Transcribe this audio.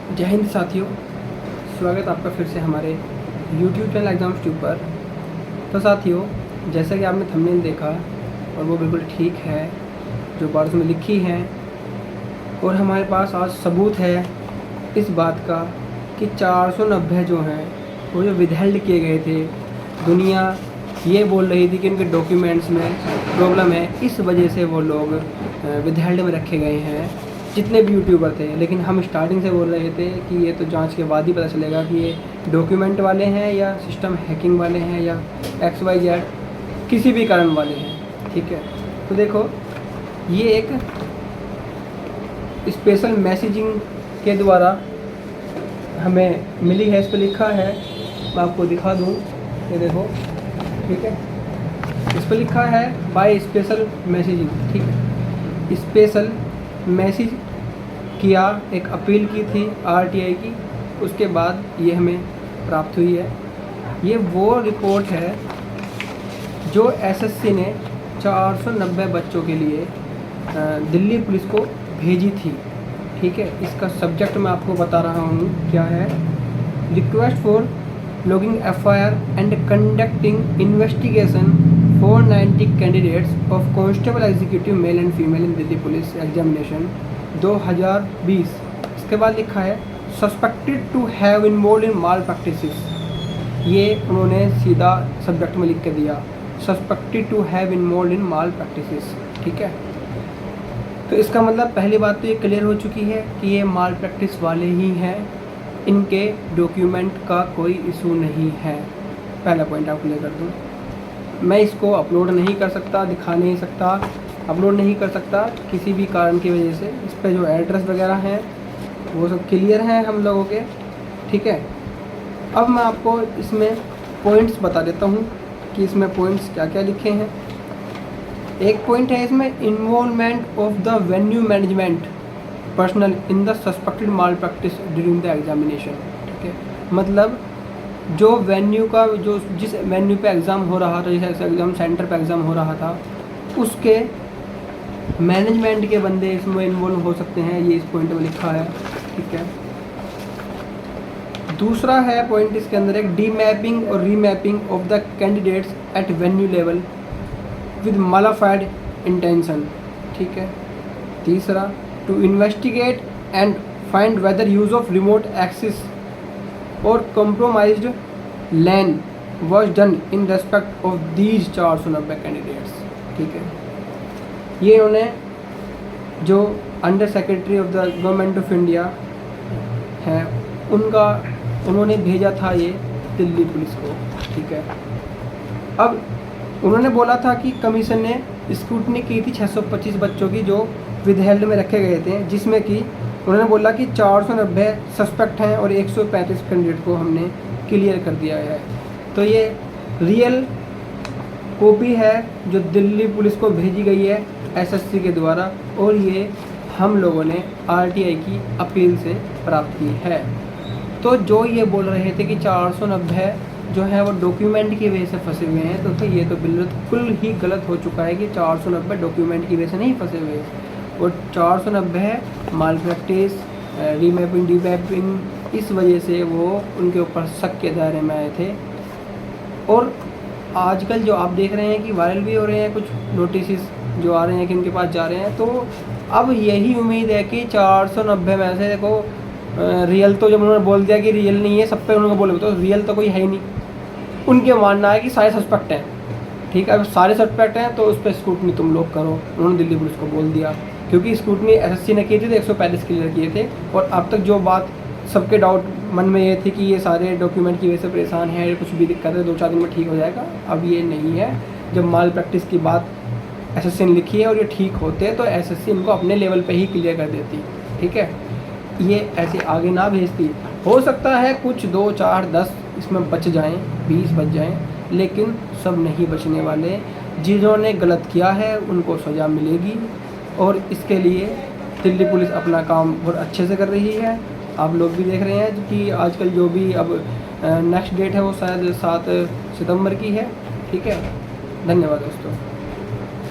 जय हिंद साथियों, स्वागत आपका फिर से हमारे YouTube चैनल एग्ज़ाम्स ट्यूब पर। तो साथियों, जैसा कि आपने थंबनेल देखा और वो बिल्कुल ठीक है जो बात उसमें लिखी है, और हमारे पास आज सबूत है इस बात का कि 490 जो हैं वो जो विदहेल्ड किए गए थे। दुनिया ये बोल रही थी कि उनके डॉक्यूमेंट्स में प्रॉब्लम है, इस वजह से वो लोग विदहेल्ड में रखे गए हैं, जितने भी यूट्यूबर थे। लेकिन हम स्टार्टिंग से बोल रहे थे कि ये तो जांच के बाद ही पता चलेगा कि ये डॉक्यूमेंट वाले हैं या सिस्टम हैकिंग वाले हैं या XYZ किसी भी कारण वाले हैं। ठीक है, तो देखो ये एक स्पेशल मैसेजिंग के द्वारा हमें मिली है। इस पर लिखा है, मैं आपको दिखा दूँ, ये देखो। ठीक है, इस पर लिखा है बाय स्पेशल मैसेजिंग। ठीक है, स्पेशल मैसेज किया, एक अपील की थी RTI की, उसके बाद ये हमें प्राप्त हुई है। ये वो रिपोर्ट है जो SSC ने 490 बच्चों के लिए दिल्ली पुलिस को भेजी थी। ठीक है, इसका सब्जेक्ट मैं आपको बता रहा हूँ क्या है। Request for logging FIR and conducting investigation 490 candidates of constable executive male and female in Delhi police examination 2020। इसके बाद लिखा है suspected to have involve in malpractices. ये उन्होंने सीधा सब्जेक्ट में लिख के दिया, suspected to have involve in malpractices. ठीक है, तो इसका मतलब पहली बात तो ये क्लियर हो चुकी है कि ये माल प्रैक्टिस वाले ही हैं, इनके डॉक्यूमेंट का कोई इशू नहीं है। पहला पॉइंट आप क्लियर कर दूँ। मैं इसको अपलोड नहीं कर सकता, दिखा नहीं सकता, अपलोड नहीं कर सकता किसी भी कारण की वजह से। इस पर जो एड्रेस वगैरह हैं वो सब क्लियर हैं हम लोगों के। ठीक है, अब मैं आपको इसमें पॉइंट्स बता देता हूँ कि इसमें पॉइंट्स क्या क्या लिखे हैं। एक पॉइंट है इसमें, involvement of the venue management personal in the suspected mall practice during the examination. ठीक है, मतलब जो वेन्यू का, जो जिस वेन्यू पे एग्ज़ाम हो रहा था, जिस एग्ज़ाम सेंटर पे एग्ज़ाम हो रहा था, उसके मैनेजमेंट के बंदे इसमें इन्वॉल्व हो सकते हैं, ये इस पॉइंट में लिखा है। ठीक है, दूसरा है पॉइंट इसके अंदर एक डीमैपिंग और remapping of the candidates at venue level with modified intention. ठीक है, तीसरा to investigate and find whether use of remote access और compromised LAN was done in respect of these 490 candidates. ठीक है, ये इन्होंने जो under secretary of the government of India है उन्होंने भेजा था ये दिल्ली पुलिस को। ठीक है, अब उन्होंने बोला था कि कमीशन ने स्क्रूटनी की थी 625 बच्चों की जो विदहेल्ड में रखे गए थे, जिसमें कि उन्होंने बोला कि 490 सस्पेक्ट हैं और 135 कैंडिडेट को हमने क्लियर कर दिया है। तो ये रियल कॉपी है जो दिल्ली पुलिस को भेजी गई है SSC के द्वारा, और ये हम लोगों ने RTI की अपील से प्राप्त की है। तो जो ये बोल रहे थे कि 490 जो है वो डॉक्यूमेंट की वजह से फंसे हुए हैं, तो ये तो बिल्कुल ही गलत हो चुका है कि 490 डॉक्यूमेंट की वजह से नहीं फंसे हुए, और 490 माल प्रैक्टिस, रीमैपिंग, डीमैपिंग, इस वजह से वो उनके ऊपर शक के दायरे में आए थे। और आजकल जो आप देख रहे हैं कि वायरल भी हो रहे हैं कुछ नोटिस जो आ रहे हैं कि उनके पास जा रहे हैं, तो अब यही उम्मीद है कि 490 में से देखो रियल, तो जब उन्होंने बोल दिया कि रियल नहीं है, सब पे उन्होंने बोले तो रियल तो कोई है ही नहीं। उनके मानना है कि सारे सस्पेक्ट हैं। ठीक है, अब सारे सस्पेक्ट हैं तो उस पर स्क्रूटनी तुम लोग करो, उन्होंने दिल्ली पुलिस को बोल दिया। क्योंकि स्क्रूटनी SSC ने की थी तो 135 क्लियर किए थे, और अब तक जो बात सबके डाउट मन में ये थी कि ये सारे डॉक्यूमेंट की वजह से परेशान है, कुछ भी दिक्कत है 2-4 दिन में ठीक हो जाएगा, अब ये नहीं है। जब माल प्रैक्टिस की बात SSC ने लिखी है और ये ठीक होते तो SSC इनको अपने लेवल पे ही क्लियर कर देती। ठीक है, ये ऐसे आगे ना भेजती। हो सकता है कुछ 2, 4, 10 इसमें बच जाएं, 20 बच जाएं, लेकिन सब नहीं बचने वाले। जिन्होंने गलत किया है उनको सज़ा मिलेगी, और इसके लिए दिल्ली पुलिस अपना काम बहुत अच्छे से कर रही है। आप लोग भी देख रहे हैं कि आजकल जो भी अब नेक्स्ट डेट है वो शायद 7 सितंबर की है। ठीक है, धन्यवाद दोस्तों।